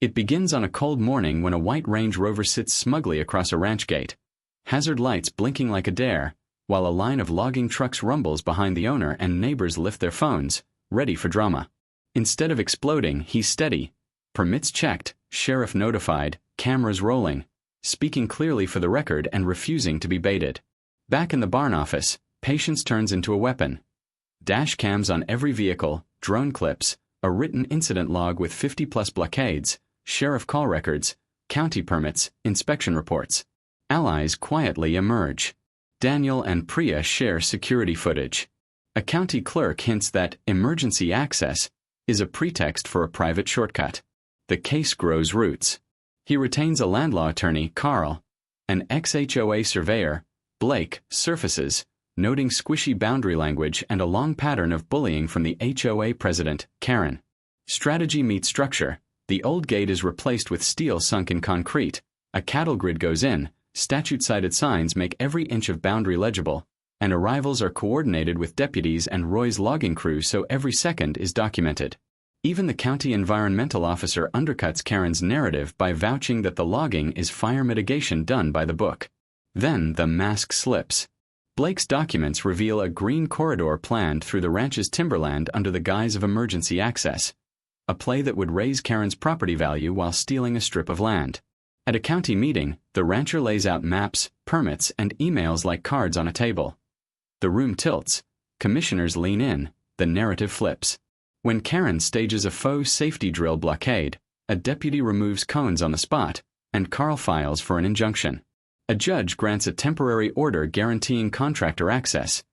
It begins on a cold morning when a white Range Rover sits smugly across a ranch gate, hazard lights blinking like a dare, while a line of logging trucks rumbles behind the owner and neighbors lift their phones, ready for drama. Instead of exploding, he's steady. Permits checked, sheriff notified, cameras rolling, speaking clearly for the record and refusing to be baited. Back in the barn office, patience turns into a weapon. Dash cams on every vehicle, drone clips, a written incident log with 50-plus blockades, sheriff call records, county permits, inspection reports. Allies quietly emerge. Daniel and Priya share security footage. A county clerk hints that emergency access is a pretext for a private shortcut. The case grows roots. He retains a land law attorney, Carl. An ex-HOA surveyor, Blake, surfaces, noting squishy boundary language and a long pattern of bullying from the HOA president, Karen. Strategy meets structure. The old gate is replaced with steel sunk in concrete. A cattle grid goes in, statute-cited signs make every inch of boundary legible, and arrivals are coordinated with deputies and Roy's logging crew so every second is documented. Even the county environmental officer undercuts Karen's narrative by vouching that the logging is fire mitigation done by the book. Then the mask slips. Blake's documents reveal a green corridor planned through the ranch's timberland under the guise of emergency access, a play that would raise Karen's property value while stealing a strip of land. At a county meeting, the rancher lays out maps, permits, and emails like cards on a table. The room tilts. Commissioners lean in. The narrative flips. When Karen stages a faux safety drill blockade, a deputy removes cones on the spot, and Carl files for an injunction. A judge grants a temporary order guaranteeing contractor access,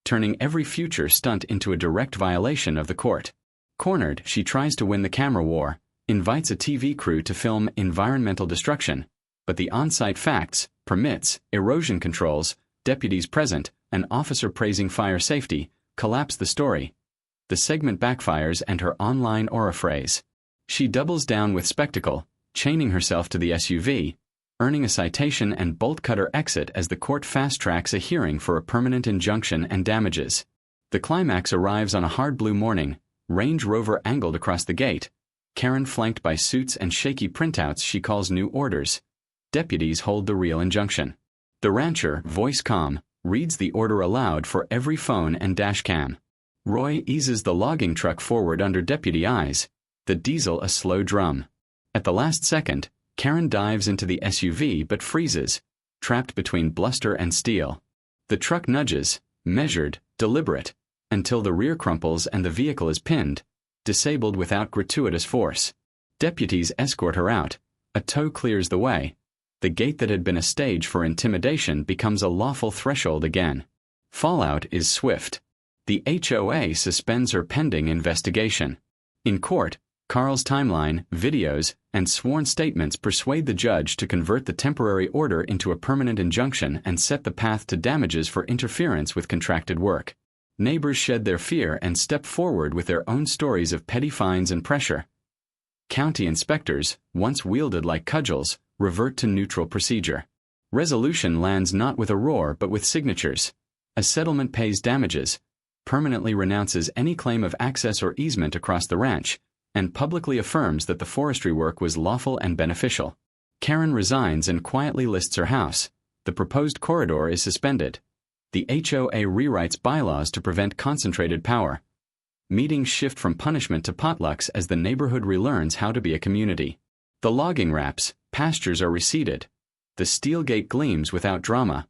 turning every future stunt into a direct violation of the court. Cornered, she tries to win the camera war, invites a TV crew to film environmental destruction, but the on-site facts, permits, erosion controls, deputies present, an officer praising fire safety, collapse the story. The segment backfires and her online aura phrase. She doubles down with spectacle, chaining herself to the SUV, earning a citation and bolt-cutter exit as the court fast-tracks a hearing for a permanent injunction and damages. The climax arrives on a hard blue morning, Range Rover angled across the gate, Karen flanked by suits and shaky printouts she calls new orders. Deputies hold the real injunction. The rancher, voice calm, reads the order aloud for every phone and dash cam. Roy eases the logging truck forward under deputy eyes, the diesel a slow drum. At the last second, Karen dives into the SUV but freezes, trapped between bluster and steel. The truck nudges, measured, deliberate, until the rear crumples and the vehicle is pinned, disabled without gratuitous force. Deputies escort her out. A tow clears the way. The gate that had been a stage for intimidation becomes a lawful threshold again. Fallout is swift. The HOA suspends her pending investigation. In court, Carl's timeline, videos, and sworn statements persuade the judge to convert the temporary order into a permanent injunction and set the path to damages for interference with contracted work. Neighbors shed their fear and step forward with their own stories of petty fines and pressure. County inspectors, once wielded like cudgels, revert to neutral procedure. Resolution lands not with a roar but with signatures. A settlement pays damages, permanently renounces any claim of access or easement across the ranch, and publicly affirms that the forestry work was lawful and beneficial. Karen resigns and quietly lists her house. The proposed corridor is suspended. The HOA rewrites bylaws to prevent concentrated power. Meetings shift from punishment to potlucks as the neighborhood relearns how to be a community. The logging wraps, pastures are reseeded. The steel gate gleams without drama.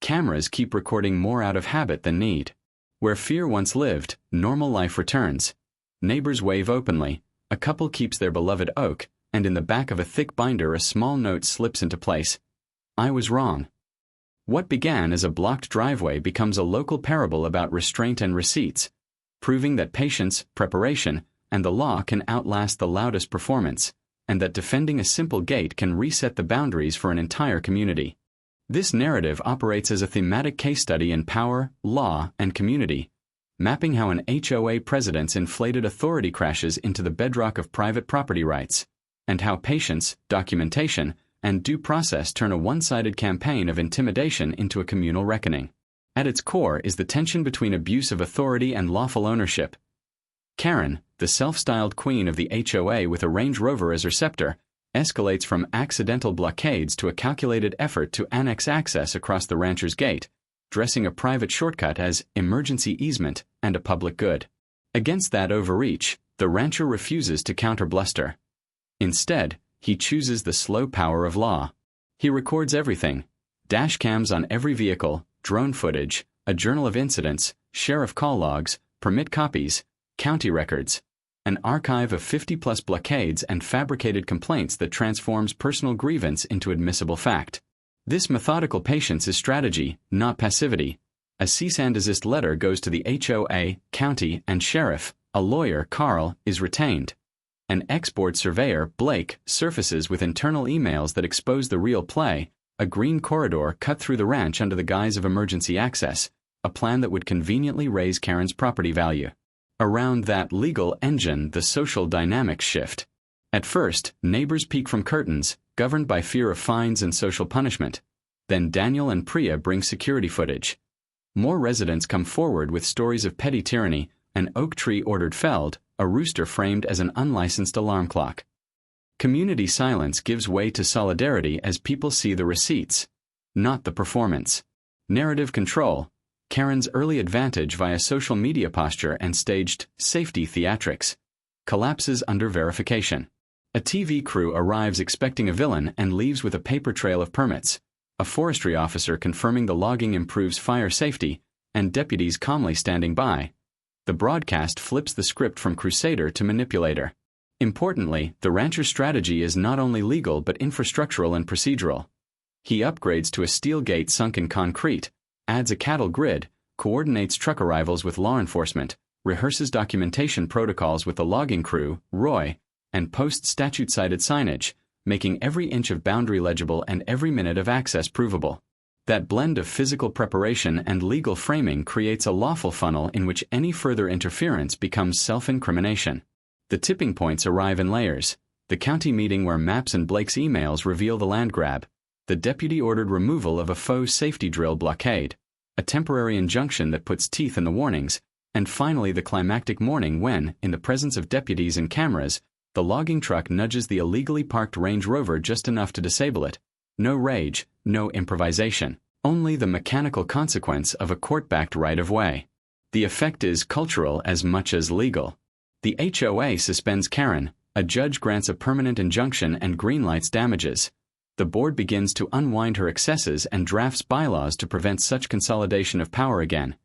Cameras keep recording more out of habit than need. Where fear once lived, normal life returns. Neighbors wave openly. A couple keeps their beloved oak, and in the back of a thick binder a small note slips into place. I was wrong. What began as a blocked driveway becomes a local parable about restraint and receipts, proving that patience, preparation, and the law can outlast the loudest performance, and that defending a simple gate can reset the boundaries for an entire community. This narrative operates as a thematic case study in power, law, and community, mapping how an HOA president's inflated authority crashes into the bedrock of private property rights, and how patience, documentation, and due process turn a one-sided campaign of intimidation into a communal reckoning. At its core is the tension between abuse of authority and lawful ownership. Karen, the self-styled queen of the HOA with a Range Rover as her scepter, escalates from accidental blockades to a calculated effort to annex access across the rancher's gate, dressing a private shortcut as emergency easement and a public good. Against that overreach, the rancher refuses to counter-bluster. Instead, he chooses the slow power of law. He records everything: dash cams on every vehicle, drone footage, a journal of incidents, sheriff call logs, permit copies, county records, an archive of 50-plus blockades and fabricated complaints that transforms personal grievance into admissible fact. This methodical patience is strategy, not passivity. A cease and desist letter goes to the HOA, county, and sheriff. A lawyer, Carl, is retained. An ex-board surveyor, Blake, surfaces with internal emails that expose the real play: a green corridor cut through the ranch under the guise of emergency access, a plan that would conveniently raise Karen's property value. Around that legal engine, the social dynamics shift. At first, neighbors peek from curtains, governed by fear of fines and social punishment. Then Daniel and Priya bring security footage. More residents come forward with stories of petty tyranny: an oak tree ordered felled, a rooster framed as an unlicensed alarm clock. Community silence gives way to solidarity as people see the receipts, not the performance. Narrative control: Karen's early advantage via social media posture and staged safety theatrics, collapses under verification. A TV crew arrives expecting a villain and leaves with a paper trail of permits, a forestry officer confirming the logging improves fire safety, and deputies calmly standing by. The broadcast flips the script from crusader to manipulator. Importantly, the rancher's strategy is not only legal but infrastructural and procedural. He upgrades to a steel gate sunk in concrete, adds a cattle grid, coordinates truck arrivals with law enforcement, rehearses documentation protocols with the logging crew, Roy, and posts statute-cited signage, making every inch of boundary legible and every minute of access provable. That blend of physical preparation and legal framing creates a lawful funnel in which any further interference becomes self-incrimination. The tipping points arrive in layers: the county meeting where Maps and Blake's emails reveal the land grab, the deputy-ordered removal of a faux safety drill blockade, a temporary injunction that puts teeth in the warnings, and finally the climactic morning when, in the presence of deputies and cameras, the logging truck nudges the illegally parked Range Rover just enough to disable it. No rage, no improvisation, only the mechanical consequence of a court-backed right-of-way. The effect is cultural as much as legal. The HOA suspends Karen, a judge grants a permanent injunction and greenlights damages. The board begins to unwind her excesses and drafts bylaws to prevent such consolidation of power again.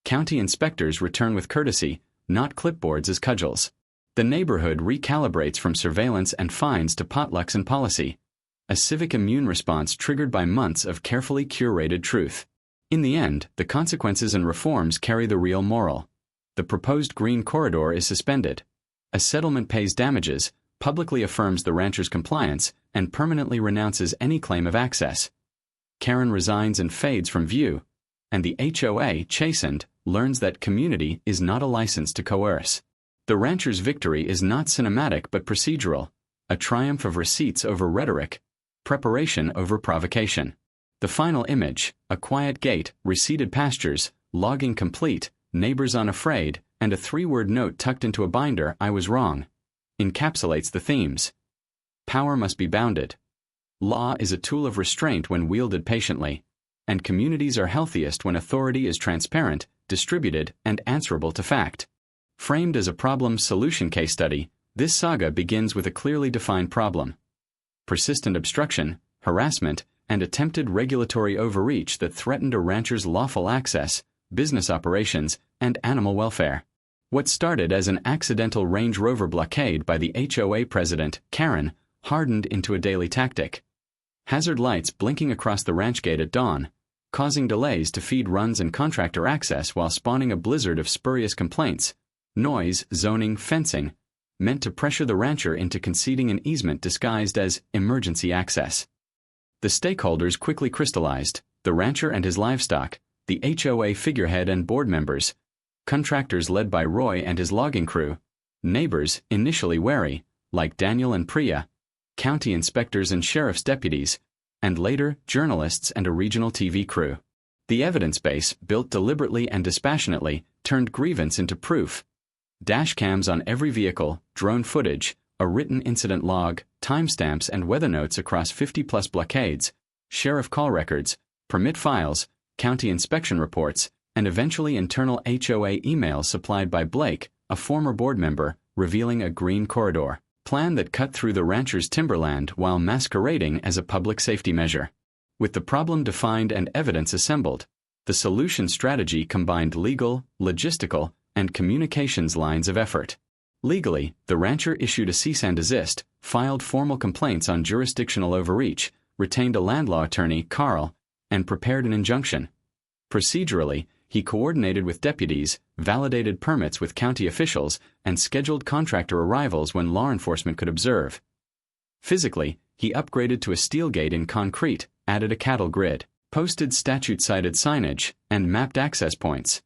County inspectors return with courtesy, not clipboards as cudgels. The neighborhood recalibrates from surveillance and fines to potlucks and policy. A civic immune response triggered by months of carefully curated truth. In the end, the consequences and reforms carry the real moral. The proposed green corridor is suspended. A settlement pays damages, publicly affirms the rancher's compliance, and permanently renounces any claim of access. Karen resigns and fades from view, and the HOA, chastened, learns that community is not a license to coerce. The rancher's victory is not cinematic but procedural, a triumph of receipts over rhetoric, preparation over provocation. The final image: a quiet gate, reseeded pastures, logging complete, neighbors unafraid, and a 3-word note tucked into a binder, "I was wrong," encapsulates the themes. Power must be bounded. Law is a tool of restraint when wielded patiently, and communities are healthiest when authority is transparent, distributed, and answerable to fact. Framed as a problem-solution case study, this saga begins with a clearly defined problem: persistent obstruction, harassment, and attempted regulatory overreach that threatened a rancher's lawful access, business operations, and animal welfare. What started as an accidental Range Rover blockade by the HOA president, Karen, hardened into a daily tactic. Hazard lights blinking across the ranch gate at dawn, causing delays to feed runs and contractor access while spawning a blizzard of spurious complaints, noise, zoning, fencing, meant to pressure the rancher into conceding an easement disguised as emergency access. The stakeholders quickly crystallized: the rancher and his livestock, the HOA figurehead and board members, contractors led by Roy and his logging crew, neighbors, initially wary, like Daniel and Priya, county inspectors and sheriff's deputies, and later journalists and a regional TV crew. The evidence base, built deliberately and dispassionately, turned grievance into proof. Dash cams on every vehicle, drone footage, a written incident log, timestamps and weather notes across 50-plus blockades, sheriff call records, permit files, county inspection reports, and eventually internal HOA emails supplied by Blake, a former board member, revealing a green corridor plan that cut through the rancher's timberland while masquerading as a public safety measure. With the problem defined and evidence assembled, the solution strategy combined legal, logistical, and communications lines of effort. Legally, the rancher issued a cease and desist, filed formal complaints on jurisdictional overreach, retained a land law attorney, Carl, and prepared an injunction. Procedurally, he coordinated with deputies, validated permits with county officials, and scheduled contractor arrivals when law enforcement could observe. Physically, he upgraded to a steel gate in concrete, added a cattle grid, posted statute-cited signage, and mapped access points.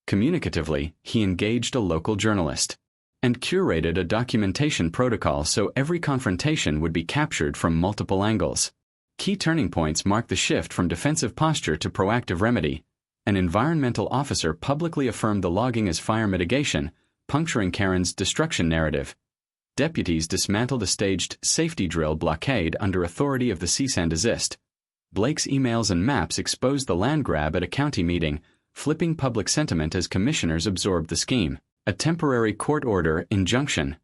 Communicatively, he engaged a local journalist and curated a documentation protocol so every confrontation would be captured from multiple angles. Key turning points marked the shift from defensive posture to proactive remedy. An environmental officer publicly affirmed the logging as fire mitigation, puncturing Karen's destruction narrative. Deputies dismantled a staged safety drill blockade under authority of the cease and desist. Blake's emails and maps exposed the land grab at a county meeting, flipping public sentiment as commissioners absorbed the scheme. A temporary court order injunction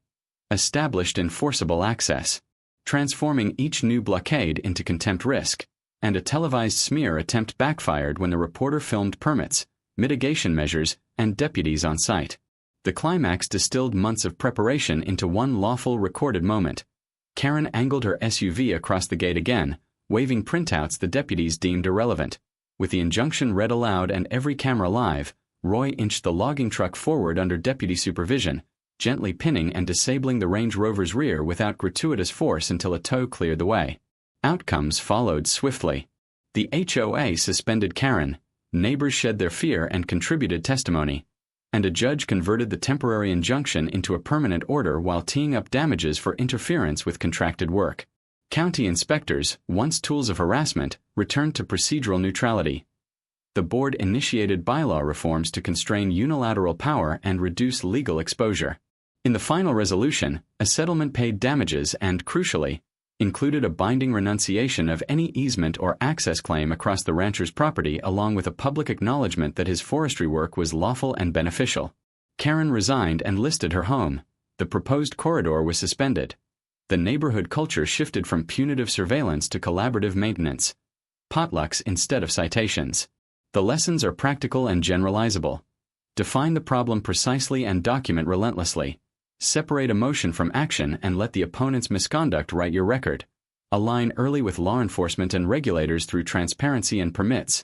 established enforceable access, transforming each new blockade into contempt risk, and a televised smear attempt backfired when the reporter filmed permits, mitigation measures, and deputies on site. The climax distilled months of preparation into one lawful recorded moment. Karen angled her SUV across the gate again, waving printouts the deputies deemed irrelevant. With the injunction read aloud and every camera live, Roy inched the logging truck forward under deputy supervision, gently pinning and disabling the Range Rover's rear without gratuitous force until a tow cleared the way. Outcomes followed swiftly. The HOA suspended Karen, neighbors shed their fear and contributed testimony, and a judge converted the temporary injunction into a permanent order while teeing up damages for interference with contracted work. County inspectors, once tools of harassment, returned to procedural neutrality. The board initiated bylaw reforms to constrain unilateral power and reduce legal exposure. In the final resolution, a settlement paid damages and, crucially, included a binding renunciation of any easement or access claim across the rancher's property along with a public acknowledgement that his forestry work was lawful and beneficial. Karen resigned and listed her home. The proposed corridor was suspended. The neighborhood culture shifted from punitive surveillance to collaborative maintenance. Potlucks instead of citations. The lessons are practical and generalizable. Define the problem precisely and document relentlessly. Separate emotion from action and let the opponent's misconduct write your record. Align early with law enforcement and regulators through transparency and permits.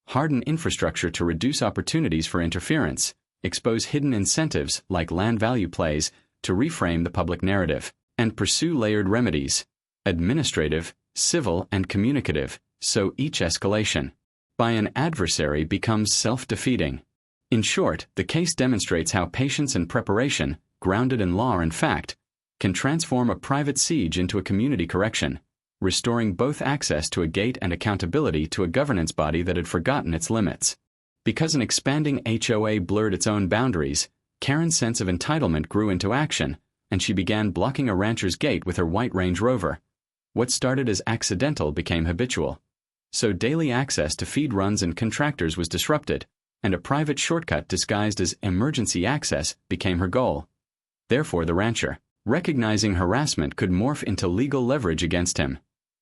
Harden infrastructure to reduce opportunities for interference. Expose hidden incentives, like land value plays, to reframe the public narrative. And pursue layered remedies. Administrative, civil, and communicative, so each escalation by an adversary becomes self-defeating. In short, the case demonstrates how patience and preparation, grounded in law and fact, can transform a private siege into a community correction, restoring both access to a gate and accountability to a governance body that had forgotten its limits. Because an expanding HOA blurred its own boundaries, Karen's sense of entitlement grew into action, and she began blocking a rancher's gate with her white Range Rover. What started as accidental became habitual. So daily access to feed runs and contractors was disrupted, and a private shortcut disguised as emergency access became her goal. Therefore, the rancher, recognizing harassment could morph into legal leverage against him,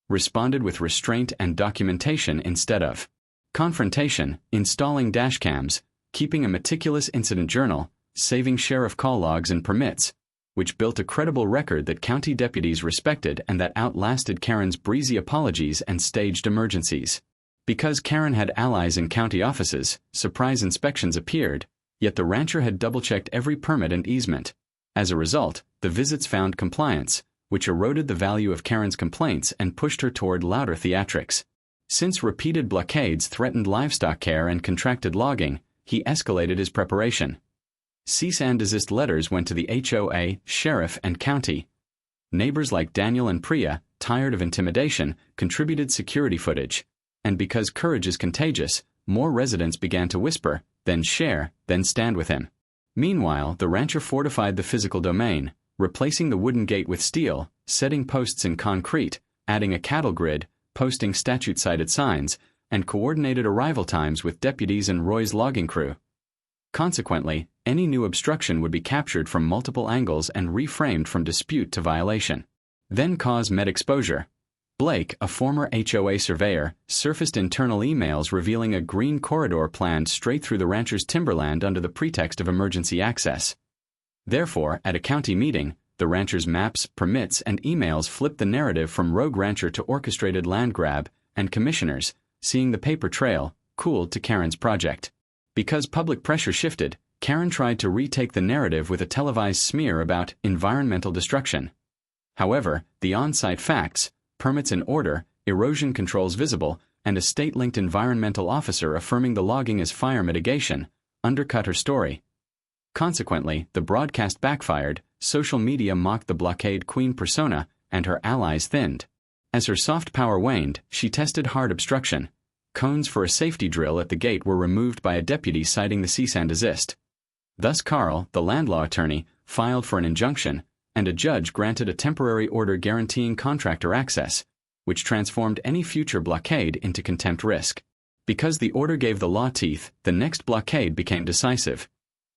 responded with restraint and documentation instead of confrontation, installing dashcams, keeping a meticulous incident journal, saving sheriff call logs and permits, which built a credible record that county deputies respected and that outlasted Karen's breezy apologies and staged emergencies. Because Karen had allies in county offices, surprise inspections appeared, yet the rancher had double-checked every permit and easement. As a result, the visits found compliance, which eroded the value of Karen's complaints and pushed her toward louder theatrics. Since repeated blockades threatened livestock care and contracted logging, he escalated his preparation. Cease and desist letters went to the HOA, sheriff, and county. Neighbors like Daniel and Priya, tired of intimidation, contributed security footage. And because courage is contagious, more residents began to whisper, then share, then stand with him. Meanwhile, the rancher fortified the physical domain, replacing the wooden gate with steel, setting posts in concrete, adding a cattle grid, posting statute-cited signs, and coordinated arrival times with deputies and Roy's logging crew. Consequently, any new obstruction would be captured from multiple angles and reframed from dispute to violation. Then cause met exposure. Blake, a former HOA surveyor, surfaced internal emails revealing a green corridor planned straight through the rancher's timberland under the pretext of emergency access. Therefore, at a county meeting, the rancher's maps, permits, and emails flipped the narrative from rogue rancher to orchestrated land grab, and commissioners, seeing the paper trail, cooled to Karen's project. Because public pressure shifted, Karen tried to retake the narrative with a televised smear about environmental destruction. However, the on-site facts, permits in order, erosion controls visible, and a state-linked environmental officer affirming the logging as fire mitigation, undercut her story. Consequently, the broadcast backfired, social media mocked the blockade queen persona, and her allies thinned. As her soft power waned, she tested hard obstruction. Cones for a safety drill at the gate were removed by a deputy citing the cease and desist. Thus Carl, the land law attorney, filed for an injunction, and a judge granted a temporary order guaranteeing contractor access, which transformed any future blockade into contempt risk. Because the order gave the law teeth, the next blockade became decisive.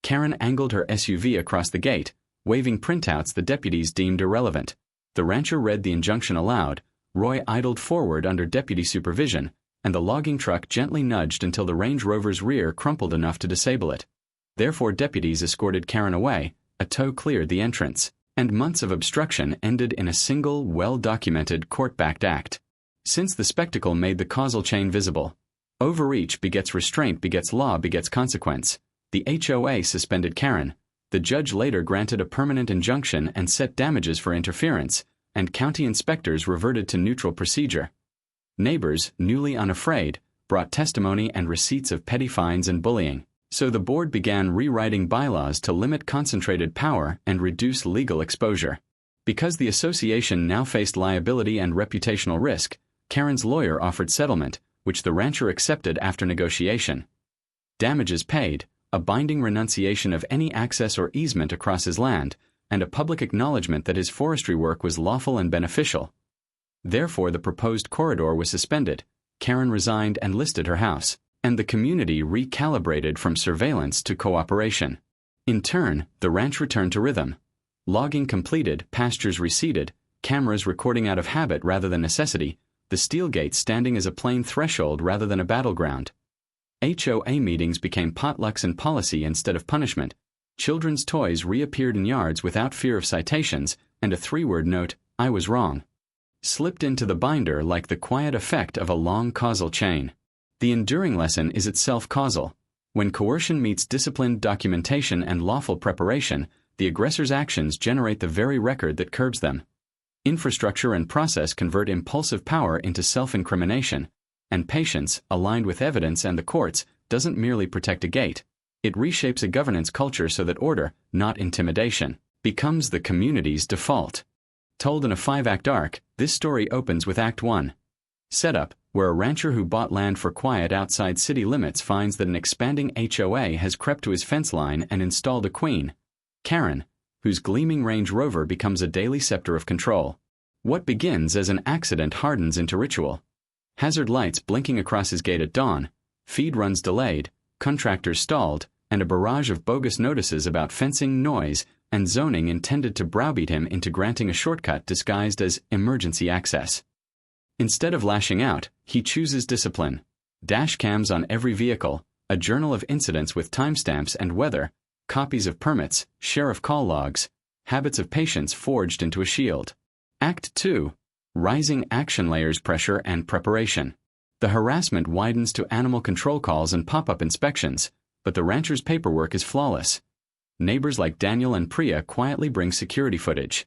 Karen angled her SUV across the gate, waving printouts the deputies deemed irrelevant. The rancher read the injunction aloud, Roy idled forward under deputy supervision, and the logging truck gently nudged until the Range Rover's rear crumpled enough to disable it. Therefore deputies escorted Karen away, a tow cleared the entrance, and months of obstruction ended in a single, well-documented court-backed act. Since the spectacle made the causal chain visible, overreach begets restraint begets law begets consequence. The HOA suspended Karen. The judge later granted a permanent injunction and set damages for interference, and county inspectors reverted to neutral procedure. Neighbors, newly unafraid, brought testimony and receipts of petty fines and bullying. So the board began rewriting bylaws to limit concentrated power and reduce legal exposure. Because the association now faced liability and reputational risk, Karen's lawyer offered settlement, which the rancher accepted after negotiation. Damages paid, a binding renunciation of any access or easement across his land, and a public acknowledgement that his forestry work was lawful and beneficial. Therefore the proposed corridor was suspended, Karen resigned and listed her house, and the community recalibrated from surveillance to cooperation. In turn, the ranch returned to rhythm. Logging completed, pastures reseeded, cameras recording out of habit rather than necessity, the steel gate standing as a plain threshold rather than a battleground. HOA meetings became potlucks and policy instead of punishment. Children's toys reappeared in yards without fear of citations, and a three-word note, "I was wrong," slipped into the binder like the quiet effect of a long causal chain. The enduring lesson is itself causal. When coercion meets disciplined documentation and lawful preparation, the aggressor's actions generate the very record that curbs them. Infrastructure and process convert impulsive power into self-incrimination, and patience, aligned with evidence and the courts, doesn't merely protect a gate. It reshapes a governance culture so that order, not intimidation, becomes the community's default. Told in a 5-act arc, this story opens with Act 1. Setup, where a rancher who bought land for quiet outside city limits finds that an expanding HOA has crept to his fence line and installed a queen, Karen, whose gleaming Range Rover becomes a daily scepter of control. What begins as an accident hardens into ritual. Hazard lights blinking across his gate at dawn, feed runs delayed, contractors stalled, and a barrage of bogus notices about fencing, noise, and zoning intended to browbeat him into granting a shortcut disguised as emergency access. Instead of lashing out, he chooses discipline. Dash cams on every vehicle, a journal of incidents with timestamps and weather, copies of permits, sheriff call logs, habits of patience forged into a shield. Act 2. Rising action layers pressure and preparation. The harassment widens to animal control calls and pop-up inspections, but the rancher's paperwork is flawless. Neighbors like Daniel and Priya quietly bring security footage.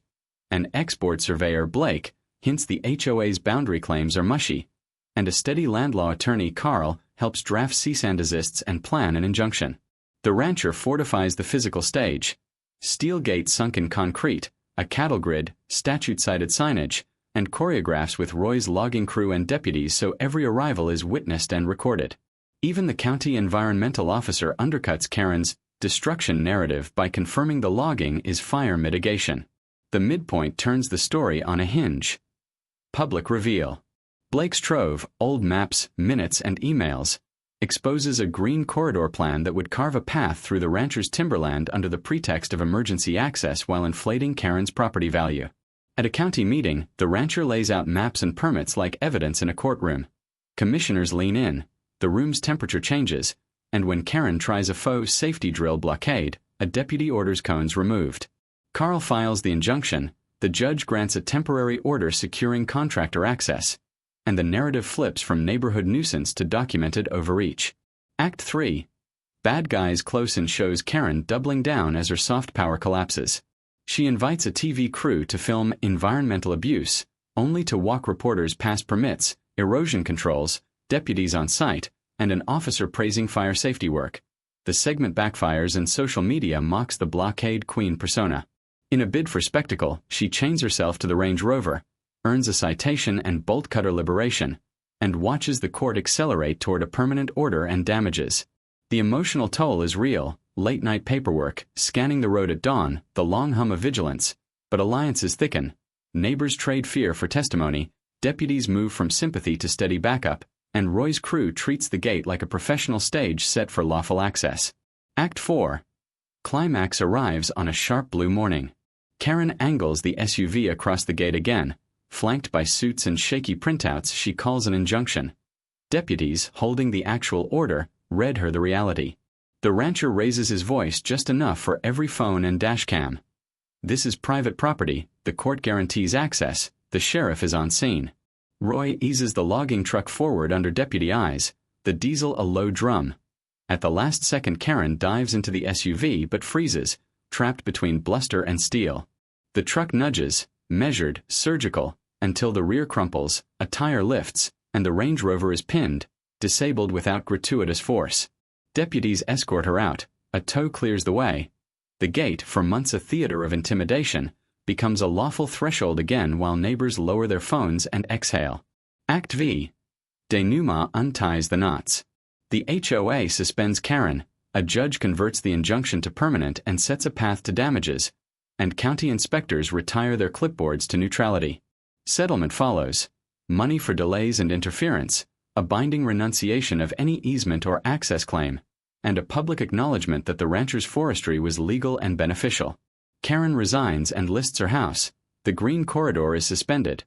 An export surveyor, Blake, hints the HOA's boundary claims are mushy, and a steady land law attorney, Carl, helps draft cease and desists and plan an injunction. The rancher fortifies the physical stage. Steel gates sunk in concrete, a cattle grid, statute-cited signage, and choreographs with Roy's logging crew and deputies so every arrival is witnessed and recorded. Even the county environmental officer undercuts Karen's destruction narrative by confirming the logging is fire mitigation. The midpoint turns the story on a hinge. Public reveal. Blake's trove, old maps, minutes, and emails, exposes a green corridor plan that would carve a path through the rancher's timberland under the pretext of emergency access while inflating Karen's property value. At a county meeting, the rancher lays out maps and permits like evidence in a courtroom. Commissioners lean in, the room's temperature changes, and when Karen tries a faux safety drill blockade, a deputy orders cones removed. Carl files the injunction, the judge grants a temporary order securing contractor access, and the narrative flips from neighborhood nuisance to documented overreach. Act 3. Bad guys close in shows Karen doubling down as her soft power collapses. She invites a TV crew to film environmental abuse, only to walk reporters past permits, erosion controls, deputies on site, and an officer praising fire safety work. The segment backfires and social media mocks the blockade queen persona. In a bid for spectacle, she chains herself to the Range Rover, earns a citation and bolt cutter liberation, and watches the court accelerate toward a permanent order and damages. The emotional toll is real, late-night paperwork, scanning the road at dawn, the long hum of vigilance, but alliances thicken, neighbors trade fear for testimony, deputies move from sympathy to steady backup, and Roy's crew treats the gate like a professional stage set for lawful access. Act 4. Climax arrives on a sharp blue morning. Karen angles the SUV across the gate again. Flanked by suits and shaky printouts, she calls an injunction. Deputies, holding the actual order, read her the reality. The rancher raises his voice just enough for every phone and dashcam. This is private property, the court guarantees access, the sheriff is on scene. Roy eases the logging truck forward under deputy eyes, the diesel a low drum. At the last second, Karen dives into the SUV but freezes, trapped between bluster and steel. The truck nudges, measured, surgical, until the rear crumples, a tire lifts, and the Range Rover is pinned, disabled without gratuitous force. Deputies escort her out, a tow clears the way. The gate, for months a theater of intimidation, becomes a lawful threshold again while neighbors lower their phones and exhale. Act V. Denouement unties the knots. The HOA suspends Karen, a judge converts the injunction to permanent and sets a path to damages, and county inspectors retire their clipboards to neutrality. Settlement follows. Money for delays and interference, a binding renunciation of any easement or access claim, and a public acknowledgement that the rancher's forestry was legal and beneficial. Karen resigns and lists her house. The green corridor is suspended.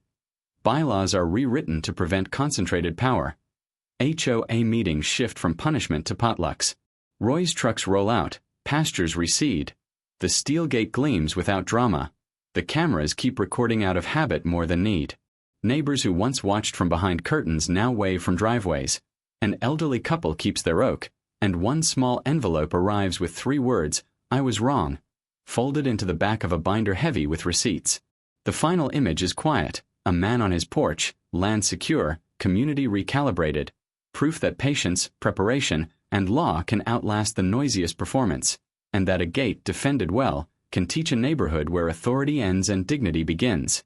Bylaws are rewritten to prevent concentrated power. HOA meetings shift from punishment to potlucks. Roy's trucks roll out, pastures recede. The steel gate gleams without drama. The cameras keep recording out of habit more than need. Neighbors who once watched from behind curtains now wave from driveways. An elderly couple keeps their oak, and one small envelope arrives with 3 words, "I was wrong," folded into the back of a binder heavy with receipts. The final image is quiet, a man on his porch, land secure, community recalibrated, proof that patience, preparation, and law can outlast the noisiest performance, and that a gate defended well can teach a neighborhood where authority ends and dignity begins.